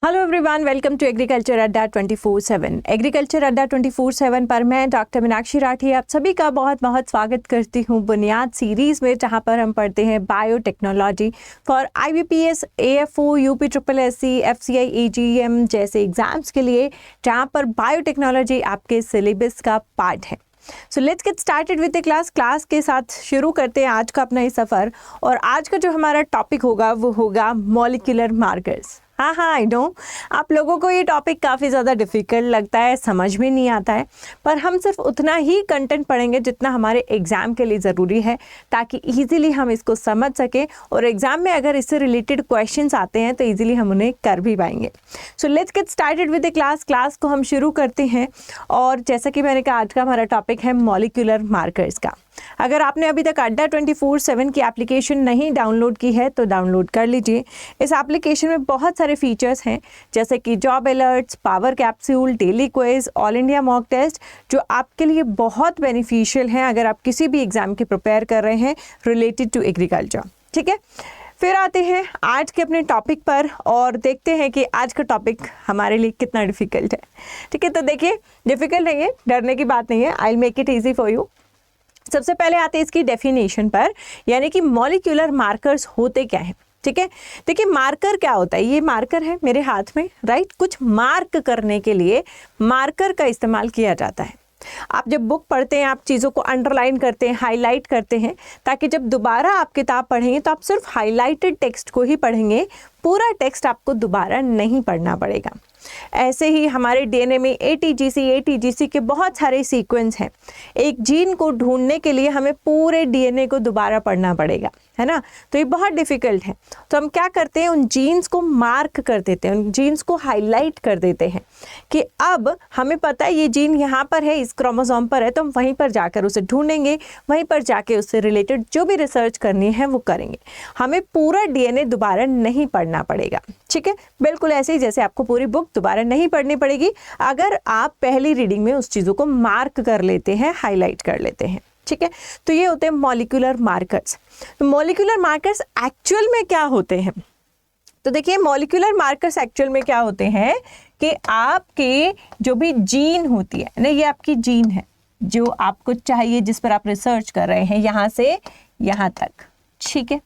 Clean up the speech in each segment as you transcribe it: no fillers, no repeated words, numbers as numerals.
Hello everyone, welcome to agriculture Adda 24/7। Agriculture Adda 24/7 पर मैं doctor Meenakshi Rathi आप सभी का बहुत बहुत स्वागत करती हूँ बुनियाद सीरीज़ में, जहाँ पर हम पढ़ते हैं biotechnology for IBPS, AFO, UPSSSC, FCI, AGM जैसे एग्ज़ाम्स के लिए, जहाँ पर बायोटेक्नोलॉजी आपके सिलेबस का पार्ट है। So let's get started with the class के साथ शुरू करते हैं आज का अपना ये सफ़र। और आज का जो हमारा टॉपिक होगा वो होगा मॉलिक्यूलर मार्कर्स। हाँ, आई नो आप लोगों को ये टॉपिक काफ़ी ज़्यादा डिफ़िकल्ट लगता है, समझ में नहीं आता है, पर हम सिर्फ उतना ही कंटेंट पढ़ेंगे जितना हमारे एग्ज़ाम के लिए ज़रूरी है, ताकि इजीली हम इसको समझ सकें और एग्ज़ाम में अगर इससे रिलेटेड क्वेश्चंस आते हैं तो इजीली हम उन्हें कर भी पाएंगे। So let's get started with the class को हम शुरू करते हैं। और जैसा कि मैंने कहा, आज का हमारा टॉपिक है मॉलिक्यूलर मार्कर्स का। अगर आपने अभी तक अड्डा 24/7 की एप्लीकेशन नहीं डाउनलोड की है तो डाउनलोड कर लीजिए। इस एप्लीकेशन में बहुत सारे फीचर्स हैं, जैसे कि job alerts, power capsule, daily quiz, all India mock test, जो आपके लिए बहुत बेनिफिशियल हैं अगर आप किसी भी एग्ज़ाम की प्रिपेयर कर रहे हैं रिलेटेड टू एग्रीकल्चर। ठीक है, फिर आते हैं आज के अपने टॉपिक पर और देखते हैं कि आज का टॉपिक हमारे लिए कितना डिफ़िकल्ट है। ठीक है, तो देखिए, डिफ़िकल्ट नहीं है, डरने की बात नहीं है। I will make it easy for you. सबसे पहले आते हैं इसकी डेफिनेशन पर, यानी कि मॉलिक्यूलर मार्कर्स होते क्या हैं। ठीक है, देखिए मार्कर क्या होता है। ये मार्कर है मेरे हाथ में, राइट। कुछ मार्क करने के लिए मार्कर का इस्तेमाल किया जाता है। आप जब बुक पढ़ते हैं, आप चीज़ों को अंडरलाइन करते हैं, हाईलाइट करते हैं, ताकि जब दोबारा आप किताब पढ़ेंगे तो आप सिर्फ हाईलाइटेड टेक्स्ट को ही पढ़ेंगे, पूरा टेक्स्ट आपको दोबारा नहीं पढ़ना पड़ेगा। ऐसे ही हमारे DNA में ATGC के बहुत सारे सीक्वेंस हैं। एक जीन को ढूंढने के लिए हमें पूरे DNA को दोबारा पढ़ना पड़ेगा, है ना। तो ये बहुत डिफ़िकल्ट है। तो हम क्या करते हैं, उन जीन्स को मार्क कर देते हैं, उन जीन्स को हाईलाइट कर देते हैं कि अब हमें पता है ये जीन यहाँ पर है, इस क्रोमोसोम पर है, तो हम वहीं पर जाकर उसे ढूंढेंगे, वहीं पर जाके उससे रिलेटेड जो भी रिसर्च करनी है वो करेंगे। हमें पूरा DNA दोबारा नहीं पढ़ना पड़ेगा। ठीक है, बिल्कुल ऐसे ही जैसे आपको पूरी बुक दोबारा नहीं पढ़नी पड़ेगी अगर आप पहली रीडिंग में उस चीज़ों को मार्क कर लेते हैं, हाईलाइट कर लेते हैं। ठीक है, तो ये होते हैं मॉलिक्यूलर मार्कर्स। तो मॉलिक्यूलर मार्कर्स एक्चुअल में क्या होते हैं, तो देखिए मॉलिक्यूलर मार्कर्स एक्चुअल में क्या होते हैं कि आपके जो भी जीन होती है ना, ये आपकी जीन है जो आपको चाहिए, जिस पर आप रिसर्च कर रहे हैं, यहाँ से यहाँ तक। ठीक है,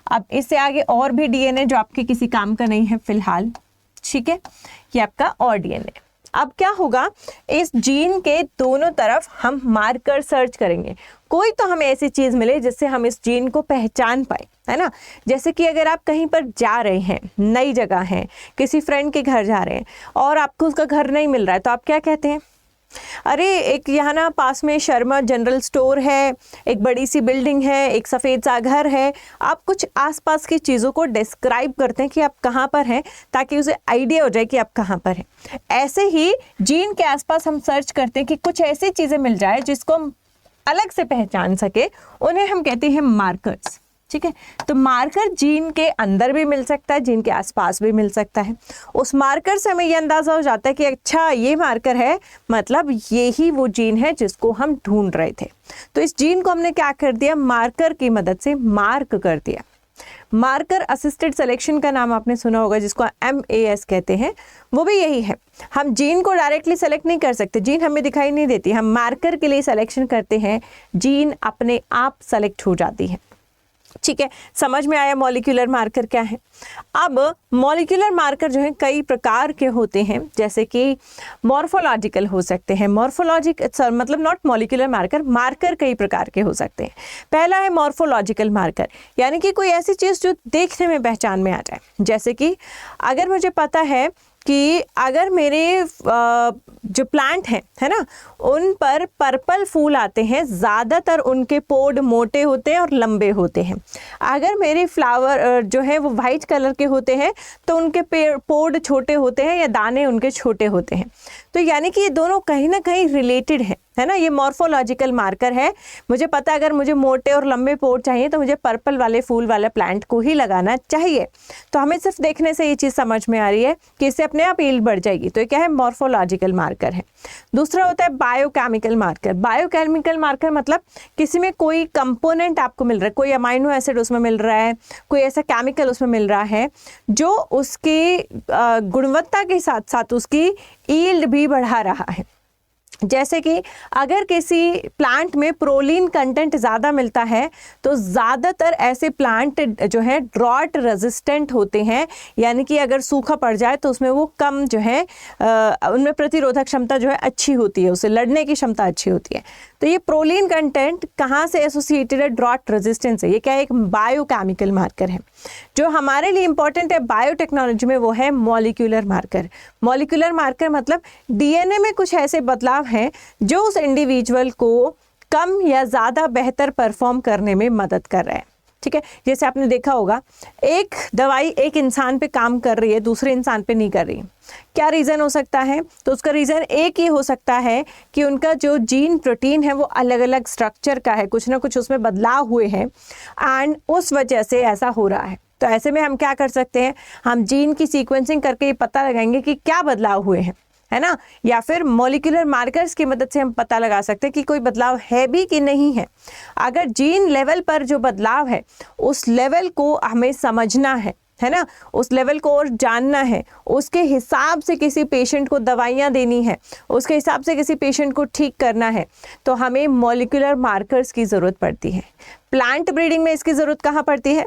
अब इससे आगे और भी DNA जो आपके किसी काम का नहीं है फिलहाल। ठीक है, ये आपका और DNA। अब क्या होगा, इस जीन के दोनों तरफ हम मार्कर सर्च करेंगे। कोई तो हमें ऐसी चीज़ मिले जिससे हम इस जीन को पहचान पाए, है ना। जैसे कि अगर आप कहीं पर जा रहे हैं, नई जगह हैं, किसी फ्रेंड के घर जा रहे हैं और आपको उसका घर नहीं मिल रहा है, तो आप क्या कहते हैं, अरे एक यहाँ ना पास में शर्मा जनरल स्टोर है, एक बड़ी सी बिल्डिंग है, एक सफ़ेद सा घर है। आप कुछ आसपास की चीज़ों को डिस्क्राइब करते हैं कि आप कहाँ पर हैं, ताकि उसे आइडिया हो जाए कि आप कहाँ पर हैं। ऐसे ही जीन के आसपास हम सर्च करते हैं कि कुछ ऐसी चीज़ें मिल जाए जिसको हम अलग से पहचान सके, उन्हें हम कहते हैं मार्कर्स। ठीक है, तो मार्कर जीन के अंदर भी मिल सकता है, जीन के आसपास भी मिल सकता है। उस मार्कर से हमें ये अंदाज़ा हो जाता है कि अच्छा ये मार्कर है, मतलब ये ही वो जीन है जिसको हम ढूंढ रहे थे। तो इस जीन को हमने क्या कर दिया, मार्कर की मदद से मार्क कर दिया। मार्कर असिस्टेड सिलेक्शन का नाम आपने सुना होगा, जिसको MAS कहते हैं, वो भी यही है। हम जीन को डायरेक्टली सेलेक्ट नहीं कर सकते, जीन हमें दिखाई नहीं देती, हम मार्कर के लिए सिलेक्शन करते हैं, जीन अपने आप सेलेक्ट हो जाती है। ठीक है, समझ में आया मॉलिक्यूलर मार्कर क्या है। अब मॉलिक्यूलर मार्कर जो है कई प्रकार के होते हैं, जैसे कि मॉर्फोलॉजिकल हो सकते हैं। मतलब नॉट मॉलिक्यूलर मार्कर, मार्कर कई प्रकार के हो सकते हैं। पहला है मॉर्फोलॉजिकल मार्कर, यानी कि कोई ऐसी चीज़ जो देखने में पहचान में आ जाए। जैसे कि अगर मुझे पता है कि अगर मेरे जो प्लांट हैं, है ना, उन पर पर्पल फूल आते हैं, ज़्यादातर उनके पोड मोटे होते हैं और लंबे होते हैं। अगर मेरे फ्लावर जो है वो वाइट कलर के होते हैं तो उनके पोड छोटे होते हैं या दाने उनके छोटे होते हैं। तो यानी कि ये दोनों कहीं ना कहीं रिलेटेड है ना। ये मॉर्फोलॉजिकल मार्कर है। मुझे पता अगर मुझे मोटे और लंबे पोर चाहिए तो मुझे पर्पल वाले फूल वाला प्लांट को ही लगाना चाहिए। तो हमें सिर्फ देखने से ये चीज़ समझ में आ रही है कि इससे अपने आप यील्ड बढ़ जाएगी। तो ये क्या है, मॉर्फोलॉजिकल मार्कर है। दूसरा होता है बायोकेमिकल मार्कर। बायोकेमिकल मार्कर मतलब किसी में कोई कंपोनेंट आपको मिल रहा है, कोई अमाइनो एसिड उसमें मिल रहा है, कोई ऐसा केमिकल उसमें मिल रहा है जो उसकी गुणवत्ता के साथ साथ उसकी यील्ड भी बढ़ा रहा है। जैसे कि अगर किसी प्लांट में प्रोलीन कंटेंट ज़्यादा मिलता है तो ज़्यादातर ऐसे प्लांट जो है ड्रॉट रेजिस्टेंट होते हैं, यानी कि अगर सूखा पड़ जाए तो उसमें वो कम जो है उनमें प्रतिरोधक क्षमता जो है अच्छी होती है, उससे लड़ने की क्षमता अच्छी होती है। तो ये प्रोलीन कंटेंट कहाँ से एसोसिएटेड है, ड्रॉट रेजिस्टेंस है। ये क्या है, एक बायोकेमिकल मार्कर है। जो हमारे लिए इंपॉर्टेंट है बायोटेक्नोलॉजी में वो है मॉलिक्यूलर मार्कर। मॉलिक्यूलर मार्कर मतलब डीएनए में कुछ ऐसे बदलाव हैं जो उस इंडिविजुअल को कम या ज़्यादा बेहतर परफॉर्म करने में मदद कर रहे हैं। ठीक है, जैसे आपने देखा होगा एक दवाई एक इंसान पे काम कर रही है, दूसरे इंसान पे नहीं कर रही। क्या रीज़न हो सकता है? तो उसका रीज़न एक ही हो सकता है कि उनका जो जीन प्रोटीन है वो अलग अलग स्ट्रक्चर का है, कुछ ना कुछ उसमें बदलाव हुए हैं एंड उस वजह से ऐसा हो रहा है। तो ऐसे में हम क्या कर सकते हैं, हम जीन की सीक्वेंसिंग करके ये पता लगाएंगे कि क्या बदलाव हुए हैं, है ना। या फिर मॉलिक्यूलर मार्कर्स की मदद से हम पता लगा सकते हैं कि कोई बदलाव है भी कि नहीं है। अगर जीन लेवल पर जो बदलाव है उस लेवल को हमें समझना है ना, उस लेवल को और जानना है, उसके हिसाब से किसी पेशेंट को दवाइयाँ देनी है, उसके हिसाब से किसी पेशेंट को ठीक करना है, तो हमें मॉलिक्यूलर मार्कर्स की ज़रूरत पड़ती है। प्लांट ब्रीडिंग में इसकी ज़रूरत कहाँ पड़ती है?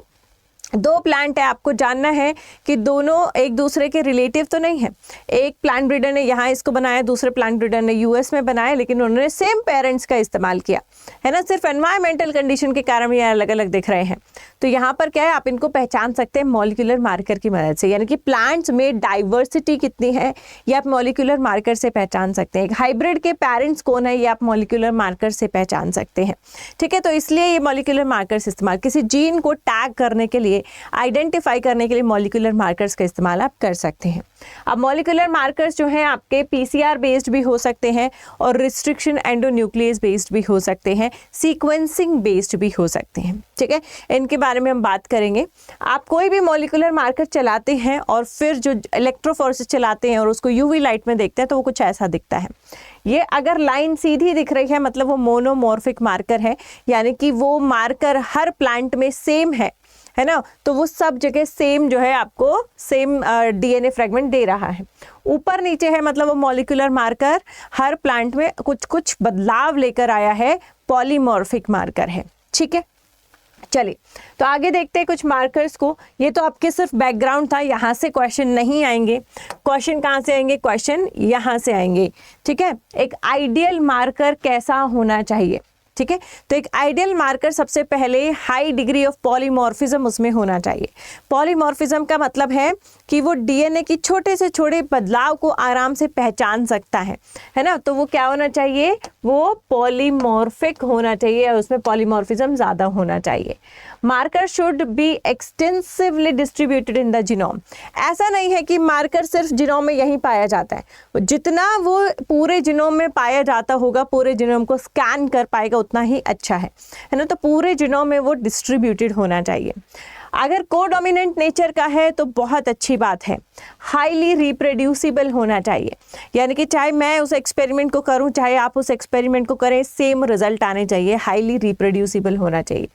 दो प्लांट है, आपको जानना है कि दोनों एक दूसरे के रिलेटिव तो नहीं है। एक प्लांट ब्रीडर ने यहाँ इसको बनाया, दूसरे प्लांट ब्रीडर ने यूएस में बनाया, लेकिन उन्होंने सेम पेरेंट्स का इस्तेमाल किया, है ना। सिर्फ एनवायरमेंटल कंडीशन के कारण ये अलग अलग दिख रहे हैं। तो यहाँ पर क्या है, आप इनको पहचान सकते हैं मॉलिक्यूलर मार्कर की मदद से, यानी कि प्लांट्स में डाइवर्सिटी कितनी है ये आप मॉलिक्यूलर मार्कर से पहचान सकते हैं। एक हाइब्रिड के पेरेंट्स कौन है ये आप मॉलिक्यूलर मार्कर से पहचान सकते हैं। ठीक है, तो इसलिए ये मॉलिक्यूलर मार्कर्स इस्तेमाल, किसी जीन को टैग करने के लिए, आइडेंटिफाई करने के लिए मॉलिक्यूलर मार्कर्स का इस्तेमाल आप कर सकते हैं। अब मॉलिक्यूलर मार्कर्स जो हैं आपके पीसीआर बेस्ड भी हो सकते हैं और रिस्ट्रिक्शन एंडोन्यूक्लियस बेस्ड भी हो सकते हैं, सीक्वेंसिंग बेस्ड भी हो सकते हैं। ठीक है, इनके बारे में हम बात करेंगे। आप कोई भी मॉलिक्यूलर मार्कर चलाते हैं और फिर जो इलेक्ट्रोफोरेसिस चलाते हैं और उसको यूवी लाइट में देखते हैं तो वो कुछ ऐसा दिखता है। ये अगर लाइन सीधी दिख रही है मतलब वो मोनोमॉर्फिक मार्कर है, यानी कि वो मार्कर हर प्लांट में सेम है ना, तो वो सब जगह सेम जो है आपको सेम डीएनए फ्रेगमेंट दे रहा है। ऊपर नीचे है मतलब वो मॉलिक्यूलर मार्कर हर प्लांट में कुछ कुछ बदलाव लेकर आया है, पॉलीमॉर्फिक मार्कर है। ठीक है, चलिए तो आगे देखते हैं कुछ मार्कर्स को। ये तो आपके सिर्फ बैकग्राउंड था, यहाँ से क्वेश्चन नहीं आएंगे। क्वेश्चन कहाँ से आएंगे? क्वेश्चन यहाँ से आएंगे। ठीक है, एक आइडियल मार्कर कैसा होना चाहिए? ठीक है, तो एक आइडियल मार्कर सबसे पहले हाई डिग्री ऑफ पॉलीमॉर्फिज्म उसमें होना चाहिए। पॉलीमॉर्फिज्म का मतलब है कि वो डीएनए की छोटे से छोटे बदलाव को आराम से पहचान सकता है ना। तो वो क्या होना चाहिए? वो पॉलीमॉर्फिक होना चाहिए और उसमें पॉलीमॉर्फिज्म ज़्यादा होना चाहिए। Marker should be extensively distributed in the genome. ऐसा नहीं है कि मार्कर सिर्फ जीनोम में यहीं पाया जाता है, जितना वो पूरे जीनोम में पाया जाता होगा, पूरे जीनोम को स्कैन कर पाएगा उतना ही अच्छा है ना। तो पूरे जीनोम में वो डिस्ट्रीब्यूटेड होना चाहिए। अगर कोडोमिनेंट नेचर का है तो बहुत अच्छी बात है। हाईली रिप्रोड्यूसिबल होना चाहिए, यानी कि चाहे मैं उस एक्सपेरिमेंट को करूं, चाहे आप उस एक्सपेरिमेंट को करें, सेम रिजल्ट आने चाहिए। हाईली रिप्रोड्यूसिबल होना चाहिए।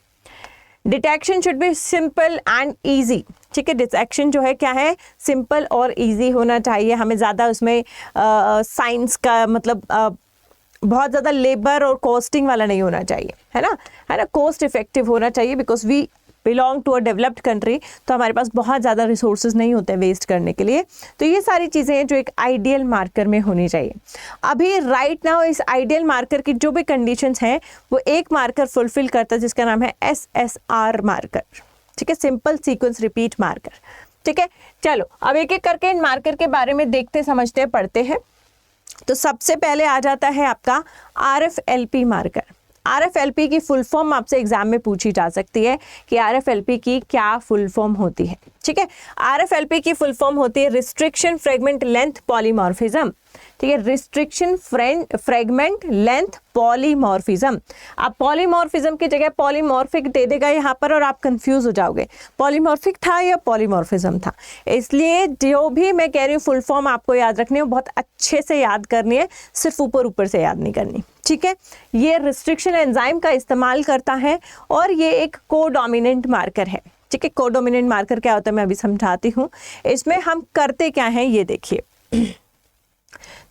Detection should be simple and easy. ठीक है, डिटेक्शन जो है क्या है? सिंपल और ईजी होना चाहिए। हमें ज़्यादा उसमें साइंस का मतलब बहुत ज़्यादा लेबर और कॉस्टिंग वाला नहीं होना चाहिए, है ना। कॉस्ट इफेक्टिव होना चाहिए, because we belong to a developed country, तो हमारे पास बहुत ज़्यादा रिसोर्सेज नहीं होते वेस्ट करने के लिए। तो ये सारी चीज़ें हैं जो एक आइडियल मार्कर में होनी चाहिए। अभी राइट नाउ इस आइडियल मार्कर की जो भी कंडीशंस हैं वो एक मार्कर फुलफिल करता है जिसका नाम है SSR मार्कर। ठीक है, सिंपल सीक्वेंस रिपीट मार्कर। ठीक है, चलो अब एक एक करके इन मार्कर के बारे में देखते, समझते, पढ़ते हैं। तो सबसे पहले आ जाता है आपका RFLP मार्कर। RFLP की फुल फॉर्म आपसे एग्जाम में पूछी जा सकती है कि RFLP की क्या फुल फॉर्म होती है। ठीक है, RFLP की फुल फॉर्म होती है रिस्ट्रिक्शन फ्रेगमेंट लेंथ पॉलीमॉर्फिज्म। ठीक है, रिस्ट्रिक्शन फ्रेगमेंट लेंथ पॉलीमॉर्फिज्म। आप पॉलीमॉर्फिज्म की जगह पॉलीमॉर्फिक दे देगा यहाँ पर और आप कंफ्यूज हो जाओगे, पॉलीमॉर्फिक था या पॉलीमॉर्फिज्म था। इसलिए जो भी मैं कह रही हूँ फुल फॉर्म आपको याद रखनी है, बहुत अच्छे से याद करनी है, सिर्फ ऊपर ऊपर से याद नहीं करनी। ठीक है, ये रिस्ट्रिक्शन एंजाइम का इस्तेमाल करता है और ये एक कोडोमिनेंट मार्कर है। ठीक है, कोडोमिनेंट मार्कर क्या होता है मैं अभी समझाती हूँ। इसमें हम करते क्या हैं ये देखिए।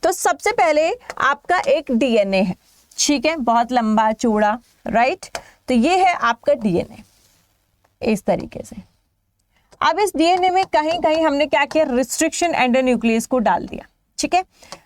तो सबसे पहले आपका एक डीएनए है, ठीक है, बहुत लंबा चौड़ा, राइट। तो ये है आपका डीएनए इस तरीके से। अब इस डीएनए में कहीं कहीं हमने क्या किया, रिस्ट्रिक्शन एंडोन्यूक्लियस को डाल दिया। ठीक है,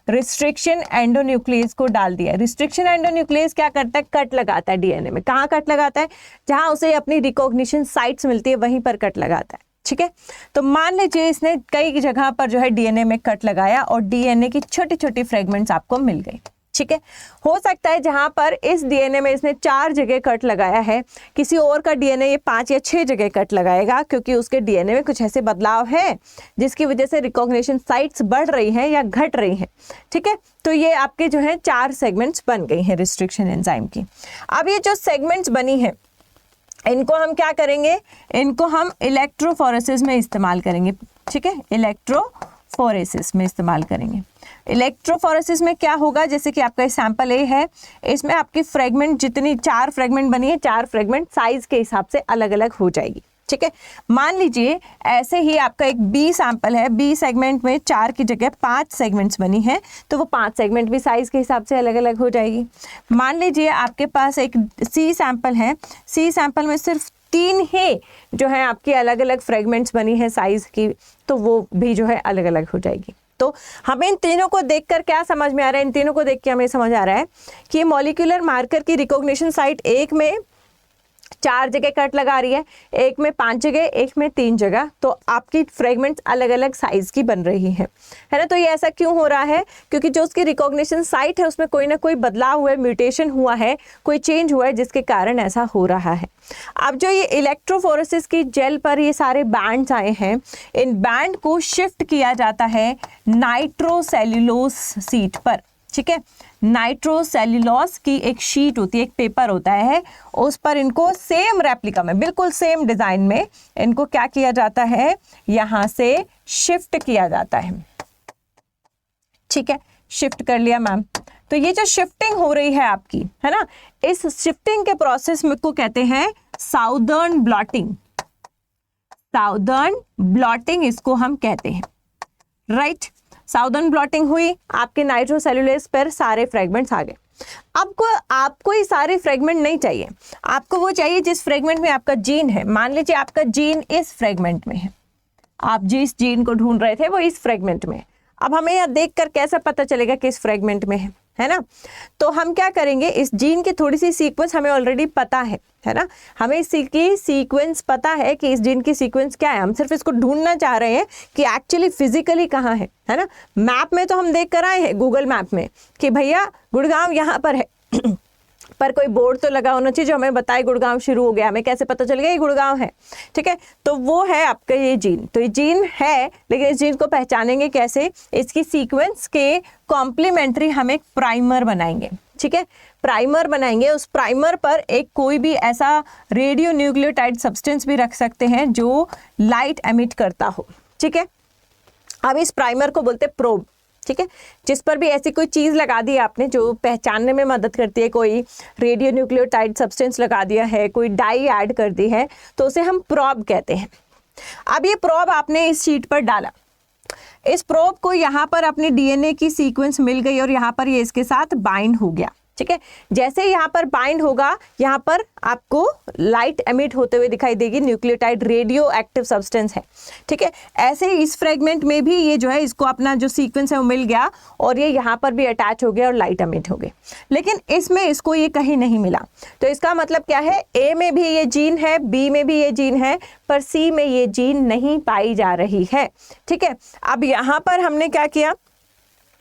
रिस्ट्रिक्शन एंडोन्यूक्लियस को डाल दिया। रिस्ट्रिक्शन एंडोन्यूक्लियस क्या करता है, कट लगाता है डीएनए में। कहाँ कट लगाता है, जहां उसे अपनी रिकॉग्निशन साइट्स मिलती है वहीं पर कट लगाता है। ठीक है, तो मान लीजिए इसने कई जगह पर जो है डीएनए में कट लगाया और डीएनए की छोटी छोटी फ्रेगमेंट्स आपको मिल गई। ठीक है, हो सकता है जहां पर इस डीएनए में इसने 4 जगह कट लगाया है, किसी और का डीएनए ये 5 या 6 जगह कट लगाएगा, क्योंकि उसके डीएनए में कुछ ऐसे बदलाव है जिसकी वजह से रिकॉग्निशन साइट्स बढ़ रही हैं या घट रही हैं। ठीक है, तो ये आपके जो है 4 सेगमेंट्स बन गई हैं रिस्ट्रिक्शन एंजाइम की। अब ये जो सेगमेंट्स बनी है इनको हम क्या करेंगे, इनको हम इलेक्ट्रोफोरेसिस में इस्तेमाल करेंगे। ठीक है, इलेक्ट्रोफोरेसिस में इस्तेमाल करेंगे। इलेक्ट्रोफोरेसिस में क्या होगा, जैसे कि आपका सैंपल ए है, इसमें आपकी फ्रेगमेंट जितनी 4 फ्रेगमेंट बनी है, 4 फ्रेगमेंट साइज के हिसाब से अलग अलग हो जाएगी। ठीक है, मान लीजिए ऐसे ही आपका एक बी सैंपल है, बी सेगमेंट में 4 की जगह 5 सेगमेंट्स बनी है, तो वो 5 सेगमेंट भी साइज के हिसाब से अलग अलग हो जाएगी। मान लीजिए आपके पास एक सी सैंपल है, सी सैंपल में सिर्फ 3 ही जो है आपकी अलग अलग फ्रेगमेंट्स बनी है साइज की, तो वो भी जो है अलग अलग हो जाएगी। तो हमें इन तीनों को देखकर क्या समझ में आ रहा है, इन तीनों को देख के हमें समझ आ रहा है कि मॉलिक्यूलर मार्कर की रिकॉग्निशन साइट एक में 4 जगह कट लगा रही है, एक में 5 जगह, एक में 3 जगह, तो आपकी फ्रेगमेंट्स अलग अलग साइज की बन रही हैं, है ना। तो ये ऐसा क्यों हो रहा है, क्योंकि जो उसकी रिकॉग्निशन साइट है उसमें कोई ना कोई बदलाव हुआ है, म्यूटेशन हुआ है, कोई चेंज हुआ है, जिसके कारण ऐसा हो रहा है। अब जो ये इलेक्ट्रोफोरेसिस की जेल पर ये सारे बैंड्स आए हैं, इन बैंड को शिफ्ट किया जाता है नाइट्रोसेल्यूलोज शीट पर। ठीक है, नाइट्रोसेल्यूलोज की एक शीट होती है, एक पेपर होता है, उस पर इनको सेम रेप्लिका में, बिल्कुल सेम डिजाइन में इनको क्या किया जाता है, यहां से शिफ्ट किया जाता है। ठीक है, शिफ्ट कर लिया मैम। तो ये जो शिफ्टिंग हो रही है आपकी, है ना, इस शिफ्टिंग के प्रोसेस में को कहते हैं साउदर्न ब्लॉटिंग। साउदर्न ब्लॉटिंग इसको हम कहते हैं, राइट। साउदर्न ब्लॉटिंग हुई, आपके नाइट्रोसेल्यूलोज पर सारे फ्रेगमेंट्स आ गए। आपको ये सारे फ्रेगमेंट नहीं चाहिए, आपको वो चाहिए जिस फ्रेगमेंट में आपका जीन है। मान लीजिए आपका जीन इस फ्रेगमेंट में है, आप जिस जीन को ढूंढ रहे थे वो इस फ्रेगमेंट में है। अब हमें यह देखकर कैसे पता चलेगा किस फ्रेगमेंट में है ना। तो हम क्या करेंगे, इस जीन की थोड़ी सी सीक्वेंस हमें ऑलरेडी पता है ना, हमें इसकी सीक्वेंस पता है कि इस जीन की सीक्वेंस क्या है, हम सिर्फ इसको ढूंढना चाह रहे हैं कि एक्चुअली फिजिकली कहाँ है ना। मैप में तो हम देख कर आए हैं, गूगल मैप में, कि भैया गुड़गांव यहाँ पर है पर कोई बोर्ड तो लगा होना चाहिए जो हमें बताए गुड़गांव शुरू हो गया, हमें कैसे पता चल गया ये गुड़गांव है। ठीक है, तो वो है आपका ये जीन। तो ये जीन है, लेकिन इस जीन को पहचानेंगे कैसे, इसकी सीक्वेंस के कॉम्प्लीमेंट्री हम एक प्राइमर बनाएंगे। ठीक है, प्राइमर बनाएंगे, उस प्राइमर पर एक कोई भी ऐसा रेडियो न्यूक्लियोटाइड सब्सटेंस भी रख सकते हैं जो लाइट एमिट करता हो। ठीक है, अब इस प्राइमर को बोलते हैं प्रोब। ठीक है, जिस पर भी ऐसी कोई चीज़ लगा दी आपने जो पहचानने में मदद करती है, कोई रेडियो न्यूक्लियोटाइड सब्सटेंस लगा दिया है, कोई डाई ऐड कर दी है, तो उसे हम प्रोब कहते हैं। अब ये प्रोब आपने इस शीट पर डाला, इस प्रोब को यहाँ पर अपनी डीएनए की सीक्वेंस मिल गई और यहाँ पर ये इसके साथ बाइंड हो गया। ठीक है, जैसे यहाँ पर बाइंड होगा, यहाँ पर आपको लाइट एमिट होते हुए दिखाई देगी, न्यूक्लियोटाइड रेडियो एक्टिव सब्सटेंस है। ठीक है, ऐसे ही इस फ्रेगमेंट में भी ये जो है, इसको अपना जो सीक्वेंस है वो मिल गया और ये यहाँ पर भी अटैच हो गया और लाइट एमिट हो गई, लेकिन इसमें इसको ये कहीं नहीं मिला। तो इसका मतलब क्या है, ए में भी ये जीन है, बी में भी ये जीन है, पर सी में ये जीन नहीं पाई जा रही है। ठीक है, अब यहाँ पर हमने क्या किया,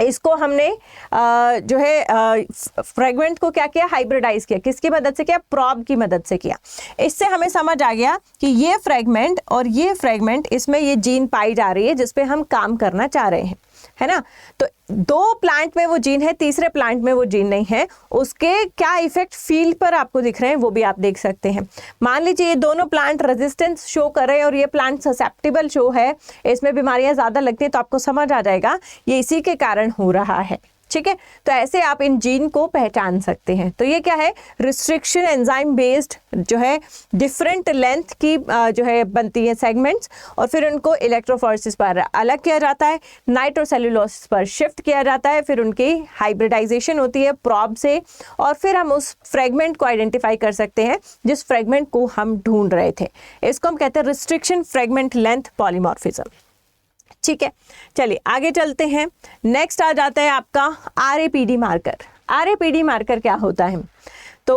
इसको हमने जो है फ्रेगमेंट को क्या किया, हाइब्रिडाइज किया। किसकी मदद से किया, प्रोब की मदद से किया। इससे हमें समझ आ गया कि ये फ्रेगमेंट और ये फ्रेगमेंट, इसमें ये जीन पाई जा रही है जिस पे हम काम करना चाह रहे हैं, है ना। तो 2 प्लांट में वो जीन है, तीसरे प्लांट में वो जीन नहीं है। उसके क्या इफेक्ट फील्ड पर आपको दिख रहे हैं वो भी आप देख सकते हैं। मान लीजिए ये दोनों प्लांट रेजिस्टेंस शो कर रहे हैं और ये प्लांट ससेप्टेबल शो है, इसमें बीमारियां ज़्यादा लगती हैं, तो आपको समझ आ जाएगा ये इसी के कारण हो रहा है। ठीक है, तो ऐसे आप इन जीन को पहचान सकते हैं। तो ये क्या है, रिस्ट्रिक्शन एंजाइम बेस्ड जो है डिफरेंट लेंथ की जो है बनती है सेगमेंट्स, और फिर उनको इलेक्ट्रोफोरेसिस पर अलग किया जाता है, नाइट्रोसेल्युलोसिस पर शिफ्ट किया जाता है, फिर उनकी हाइब्रिडाइजेशन होती है प्रोब से, और फिर हम उस फ्रेगमेंट को आइडेंटिफाई कर सकते हैं जिस फ्रेगमेंट को हम ढूंढ रहे थे। इसको हम कहते हैं रिस्ट्रिक्शन फ्रेगमेंट लेंथ पॉलीमॉर्फिज्म। ठीक है, चलिए आगे चलते हैं। नेक्स्ट आ जाता है आपका RAPD मार्कर। RAPD मार्कर क्या होता है, तो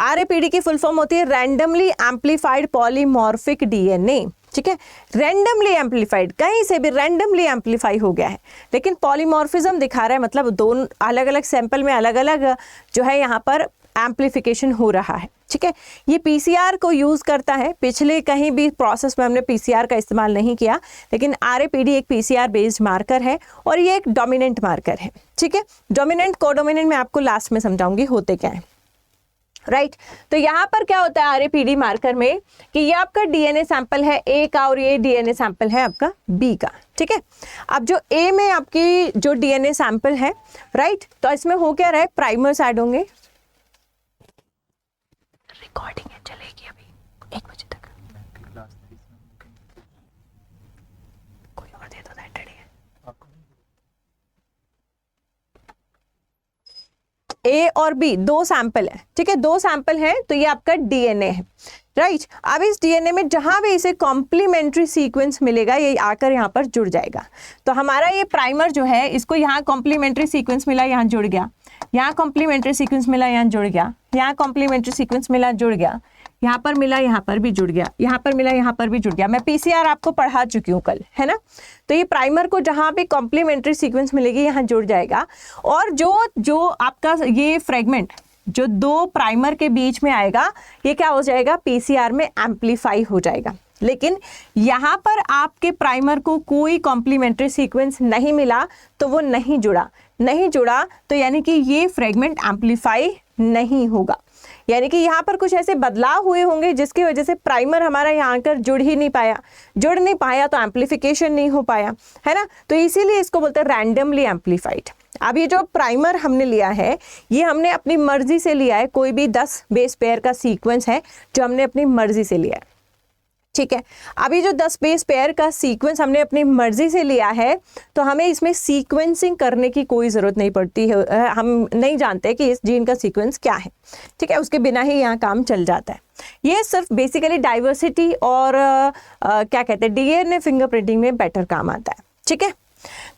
RAPD की फुल फॉर्म होती है रैंडमली एम्पलीफाइड पॉलीमॉर्फिक DNA। ठीक है, रैंडमली एम्पलीफाइड, कहीं से भी रैंडमली एम्पलीफाई हो गया है, लेकिन पॉलीमॉर्फिज्म दिखा रहा है, मतलब दोनों अलग अलग सैंपल में अलग अलग जो है यहाँ पर एम्पलीफिकेशन हो रहा है। ठीक है, ये PCR को यूज़ करता है। पिछले कहीं भी प्रोसेस में हमने PCR का इस्तेमाल नहीं किया, लेकिन RAPD एक PCR बेस्ड मार्कर है और ये एक डोमिनेंट मार्कर है। ठीक है, डोमिनेंट कोडोमिनेंट मैं आपको लास्ट में समझाऊंगी होते क्या है। राइट, तो यहाँ पर क्या होता है RAPD मार्कर में कि ये आपका DNA सैंपल है A का और ये DNA सैंपल है आपका B का। ठीक है, अब जो A में आपकी जो DNA सैंपल है, राइट, तो इसमें हो क्या रहा है, प्राइमर्स ऐड होंगे। रिकॉर्डिंग है, चलेगी अभी 1 बजे तक। कोई और दे दो, सैटरडे है। A और B 2 सैंपल है। ठीक है, 2 सैंपल है, तो ये आपका DNA है। राइट, अब इस DNA में जहां भी इसे कॉम्प्लीमेंट्री सीक्वेंस मिलेगा ये आकर यहाँ पर जुड़ जाएगा। तो हमारा ये प्राइमर जो है, इसको यहाँ कॉम्प्लीमेंट्री सीक्वेंस मिला, यहाँ जुड़ गया, यहाँ कॉम्प्लीमेंट्री सीक्वेंस मिला, यहाँ जुड़ गया, यहाँ कॉम्प्लीमेंट्री सीक्वेंस मिला, जुड़ गया, यहाँ पर मिला, यहाँ पर भी जुड़ गया, यहाँ पर मिला, यहाँ पर भी जुड़ गया। मैं PCR आपको पढ़ा चुकी हूँ कल, है ना। तो ये प्राइमर को जहाँ भी कॉम्प्लीमेंट्री सीक्वेंस मिलेगी यहाँ जुड़ जाएगा, और जो आपका ये फ्रेगमेंट जो 2 प्राइमर के बीच में आएगा ये क्या हो जाएगा, PCR में एम्पलीफाई हो जाएगा। लेकिन यहाँ पर आपके प्राइमर को कोई कॉम्प्लीमेंट्री सीक्वेंस नहीं मिला, तो वो नहीं जुड़ा, तो यानी कि ये फ्रेगमेंट एम्पलीफाई नहीं होगा। यानी कि यहाँ पर कुछ ऐसे बदलाव हुए होंगे जिसकी वजह से प्राइमर हमारा यहाँ आकर जुड़ नहीं पाया, तो एम्पलीफिकेशन नहीं हो पाया, है ना। तो इसीलिए इसको बोलते हैं रैंडमली एम्पलीफाइड। अब ये जो प्राइमर हमने लिया है, ये हमने अपनी मर्जी से लिया है, कोई भी 10 बेस पेयर का सीक्वेंस है जो हमने अपनी मर्जी से लिया है। ठीक है, अभी जो 10 बेस पेयर का सीक्वेंस हमने अपनी मर्जी से लिया है, तो हमें इसमें सीक्वेंसिंग करने की कोई ज़रूरत नहीं पड़ती है। हम नहीं जानते कि इस जीन का सीक्वेंस क्या है। ठीक है, उसके बिना ही यहाँ काम चल जाता है। ये सिर्फ बेसिकली डाइवर्सिटी और क्या कहते हैं DNA फिंगरप्रिंटिंग में बेटर काम आता है। ठीक है,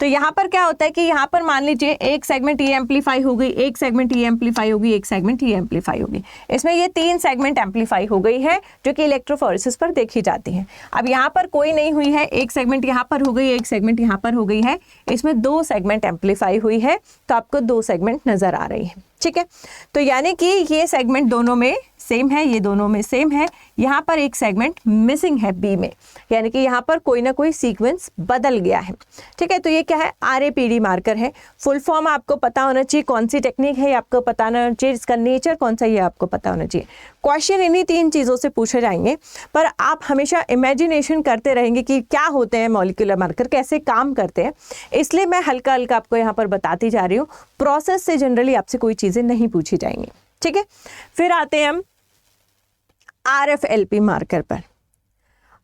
तो यहाँ पर क्या होता है कि यहाँ पर मान लीजिए एक सेगमेंट ये एम्पलीफाई हो गई, एक सेगमेंट ये एम्पलीफाई होगी, एक सेगमेंट ये एम्पलीफाई होगी। इसमें ये 3 सेगमेंट एम्पलीफाई हो गई है जो कि इलेक्ट्रोफोरेसिस पर देखी जाती है। अब यहाँ पर कोई नहीं हुई है, एक सेगमेंट यहाँ पर हो गई, एक सेगमेंट यहाँ पर हो गई है। इसमें 2 सेगमेंट एम्पलीफाई हुई है, तो आपको 2 सेगमेंट नजर आ रही है। ठीक है, तो यानी कि ये सेगमेंट दोनों में सेम है, ये दोनों में सेम है। यहाँ पर एक सेगमेंट मिसिंग है B में, यानी कि यहाँ पर कोई ना कोई सीक्वेंस बदल गया है। ठीक है, तो ये क्या है, RAPD मार्कर है। फुल फॉर्म आपको पता होना चाहिए, कौन सी टेक्निक है ये आपको पता होना चाहिए, इसका नेचर कौन सा ये आपको पता होना चाहिए। क्वेश्चन इन्हीं 3 चीज़ों से पूछे जाएंगे, पर आप हमेशा इमेजिनेशन करते रहेंगे कि क्या होते हैं मॉलिक्यूलर मार्कर, कैसे काम करते हैं। इसलिए मैं हल्का हल्का आपको यहाँ पर बताती जा रही हूँ। प्रोसेस से जनरली आपसे कोई चीज़ें नहीं पूछी जाएंगी। ठीक है, फिर आते हैं हम RFLP मार्कर पर।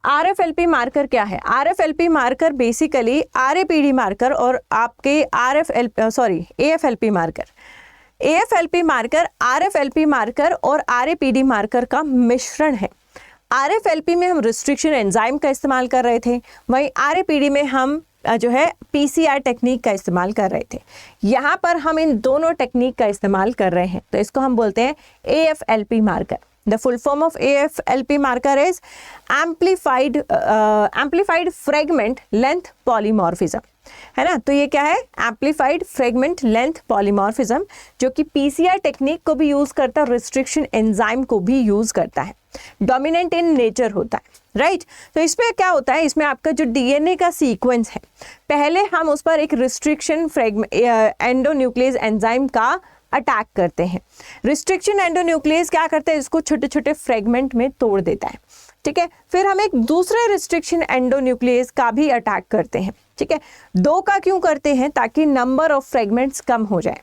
RFLP मार्कर क्या है? RFLP marker basically RAPD marker और आपके AFLP marker, AFLP marker RFLP marker और RAPD मार्कर का मिश्रण है। RFLP में हम रिस्ट्रिक्शन एंजाइम का इस्तेमाल कर रहे थे, वहीं RAPD में हम जो है PCR टेक्निक का इस्तेमाल कर रहे थे। यहाँ पर हम इन दोनों टेक्निक का इस्तेमाल कर रहे हैं, तो इसको हम बोलते हैं AFLP marker. The full form of AFLP marker is amplified fragment length polymorphism. है ना। तो ये क्या है, एम्पलीफाइड फ्रेगमेंट लेंथ पॉलीमॉर्फिज्म, जो कि पीसीआर टेक्निक को भी यूज करता है, रिस्ट्रिक्शन एंजाइम को भी यूज करता है, डोमिनेंट इन नेचर होता है, राइट। तो इसमें क्या होता है, इसमें आपका जो डीएनए का सीक्वेंस है, पहले हम उस पर एक रिस्ट्रिक्शन एंडोन्यूक्लियस एंजाइम का अटैक करते हैं। रिस्ट्रिक्शन एंडोन्यूक्लियस क्या करते हैं, इसको छोटे छोटे फ्रेगमेंट में तोड़ देता है, ठीक है। फिर हम एक दूसरे रिस्ट्रिक्शन एंडोन्यूक्लियस का भी अटैक करते हैं, ठीक है। 2 का क्यों करते हैं, ताकि नंबर ऑफ फ्रेगमेंट्स कम हो जाए।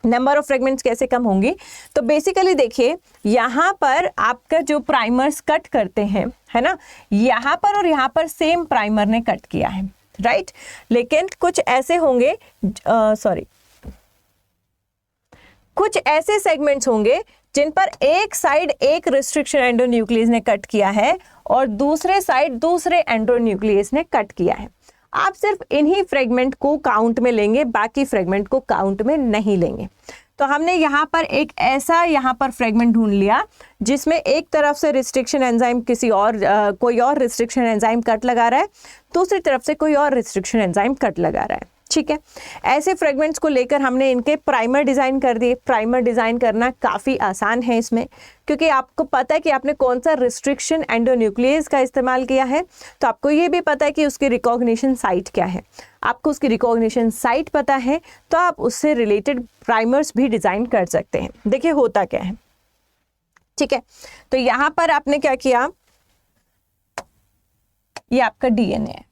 नंबर ऑफ फ्रेगमेंट्स कैसे कम होंगी, तो बेसिकली देखिए यहाँ पर आपका जो प्राइमर्स कट करते हैं, है ना, यहाँ पर और यहाँ पर सेम प्राइमर ने कट किया है, राइट। लेकिन कुछ ऐसे होंगे, कुछ ऐसे सेगमेंट्स होंगे जिन पर एक साइड एक रिस्ट्रिक्शन एंडोन्यूक्लियस ने कट किया है और दूसरे साइड दूसरे एंडोन्यूक्लियस ने कट किया है। आप सिर्फ इन्हीं फ्रेगमेंट को काउंट में लेंगे, बाकी फ्रेगमेंट को काउंट में नहीं लेंगे। तो हमने यहाँ पर एक ऐसा यहाँ पर फ्रेगमेंट ढूंढ लिया जिसमें एक तरफ से रिस्ट्रिक्शन एंजाइम कोई और रिस्ट्रिक्शन एंजाइम कट लगा रहा है, दूसरी तरफ से कोई और रिस्ट्रिक्शन एंजाइम कट लगा रहा है, ठीक है। ऐसे फ्रेगमेंट्स को लेकर हमने इनके प्राइमर डिज़ाइन कर दिए। प्राइमर डिज़ाइन करना काफ़ी आसान है इसमें, क्योंकि आपको पता है कि आपने कौन सा रिस्ट्रिक्शन एंडोन्यूक्लियस का इस्तेमाल किया है, तो आपको ये भी पता है कि उसकी रिकॉग्निशन साइट क्या है। आपको उसकी रिकॉग्निशन साइट पता है तो आप उससे रिलेटेड प्राइमर्स भी डिज़ाइन कर सकते हैं। देखिए होता क्या है, ठीक है। तो यहाँ पर आपने क्या किया, ये आपका डीएनए है,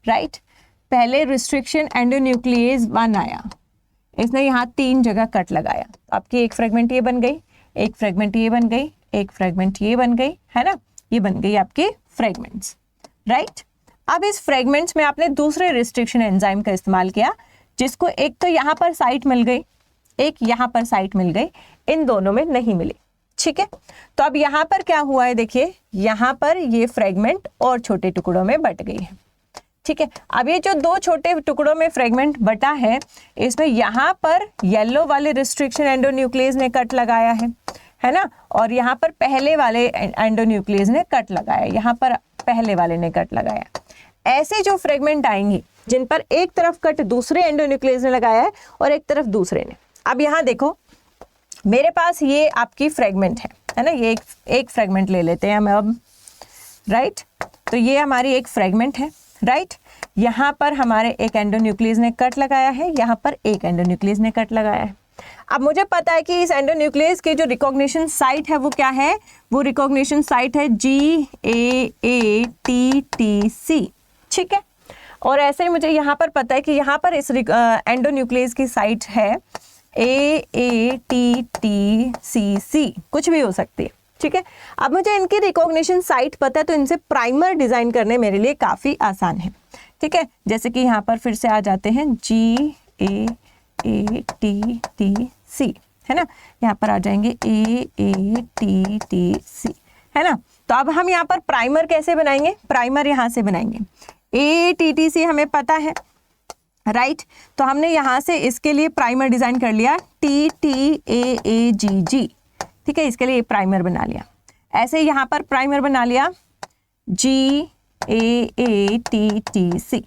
राइट। पहले रिस्ट्रिक्शन एंडोन्यूक्लियस 1 आया, इसने यहाँ 3 जगह कट लगाया, तो आपकी एक फ्रेगमेंट ये बन गई, एक फ्रेगमेंट ये बन गई, एक फ्रेगमेंट ये बन गई, है ना, ये बन गई आपकी फ्रेगमेंट्स, राइट। अब इस फ्रेगमेंट्स में आपने दूसरे रिस्ट्रिक्शन एंजाइम का इस्तेमाल किया, जिसको एक तो यहाँ पर साइट मिल गई, एक यहाँ पर साइट मिल गई, इन दोनों में नहीं मिली, ठीक है। तो अब यहाँ पर क्या हुआ है, देखिए यहाँ पर ये फ्रेगमेंट और छोटे टुकड़ों में बट गई है, ठीक है। अब ये जो 2 छोटे टुकड़ों में फ्रेगमेंट बटा है, इसमें यहाँ पर येलो वाले रिस्ट्रिक्शन एंडोन्यूक्लियस ने कट लगाया है ना, और यहाँ पर पहले वाले एंडोन्यूक्लियस ने कट लगाया, यहाँ पर पहले वाले ने कट लगाया। ऐसे जो फ्रेगमेंट आएंगे जिन पर एक तरफ कट दूसरे एंडोन्यूक्लियस ने लगाया है और एक तरफ दूसरे ने। अब यहाँ देखो, मेरे पास ये आपकी फ्रेगमेंट है ना, ये एक फ्रेगमेंट ले लेते हैं हम अब, राइट। तो ये हमारी एक फ्रेगमेंट है, राइट। यहाँ पर हमारे एक एंडोन्यूक्लियस ने कट लगाया है, यहाँ पर एक एंडोन्यूक्लियस ने कट लगाया है। अब मुझे पता है कि इस एंडोन्यूक्लियस की जो रिकॉग्निशन साइट है वो क्या है, वो रिकॉग्निशन साइट है GAATTC, ठीक है। और ऐसे ही मुझे यहाँ पर पता है कि यहाँ पर इस एंडोन्यूक्लियस की साइट है AATTCC, कुछ भी हो सकती है, ठीक है। अब मुझे इनकी रिकॉग्निशन साइट पता है, तो इनसे प्राइमर डिजाइन करने मेरे लिए काफी आसान है, ठीक है। जैसे कि यहाँ पर फिर से आ जाते हैं GAATTC, है ना, यहाँ पर आ जाएंगे AATTC, है ना। तो अब हम यहाँ पर प्राइमर कैसे बनाएंगे, प्राइमर यहाँ से बनाएंगे। AATTC हमें पता है, राइट। तो हमने यहाँ से इसके लिए प्राइमर डिजाइन कर लिया TTAAGG, ठीक है, इसके लिए प्राइमर बना लिया। ऐसे यहाँ पर प्राइमर बना लिया GAATTC,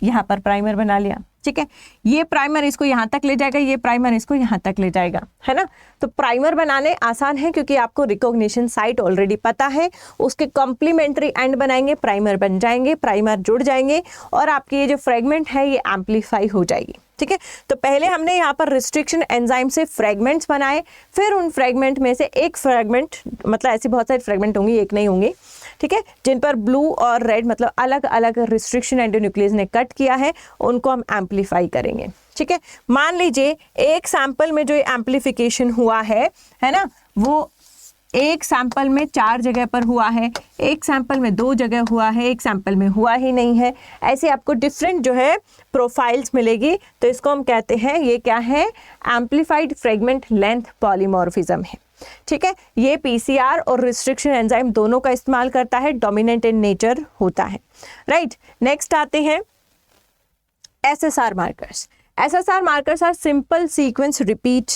यहाँ पर प्राइमर बना लिया, ठीक है। ये प्राइमर इसको यहाँ तक ले जाएगा, ये प्राइमर इसको यहाँ तक ले जाएगा, है ना। तो प्राइमर बनाने आसान है क्योंकि आपको रिकॉग्निशन साइट ऑलरेडी पता है, उसके कॉम्प्लीमेंट्री एंड बनाएंगे, प्राइमर बन जाएंगे, प्राइमर जुड़ जाएंगे और आपकी ये जो फ्रेगमेंट है ये एम्पलीफाई हो जाएगी, ठीक है। तो पहले हमने यहाँ पर रिस्ट्रिक्शन एंजाइम से फ्रेगमेंट्स बनाए, फिर उन फ्रेगमेंट में से एक फ्रेगमेंट, मतलब ऐसी बहुत सारी फ्रेगमेंट होंगी, एक नहीं होंगी, ठीक है, जिन पर ब्लू और रेड मतलब अलग अलग रिस्ट्रिक्शन एंडोन्यूक्लियस ने कट किया है, उनको हम एम्पलीफाई करेंगे, ठीक है। मान लीजिए एक सैंपल में जो एम्पलीफिकेशन हुआ है ना, वो एक सैंपल में 4 जगह पर हुआ है, एक सैंपल में 2 जगह हुआ है, एक सैंपल में हुआ ही नहीं है। ऐसे आपको डिफरेंट जो है प्रोफाइल्स मिलेगी, तो इसको हम कहते हैं, ये क्या है, एम्पलीफाइड फ्रेगमेंट लेंथ पॉलीमॉर्फिज्म है, ठीक है। ये पीसीआर और रिस्ट्रिक्शन एंजाइम दोनों का इस्तेमाल करता है, डोमिनेंट इन नेचर होता है, राइट। नेक्स्ट आते हैं SSR markers. SSR markers are simple sequence repeat.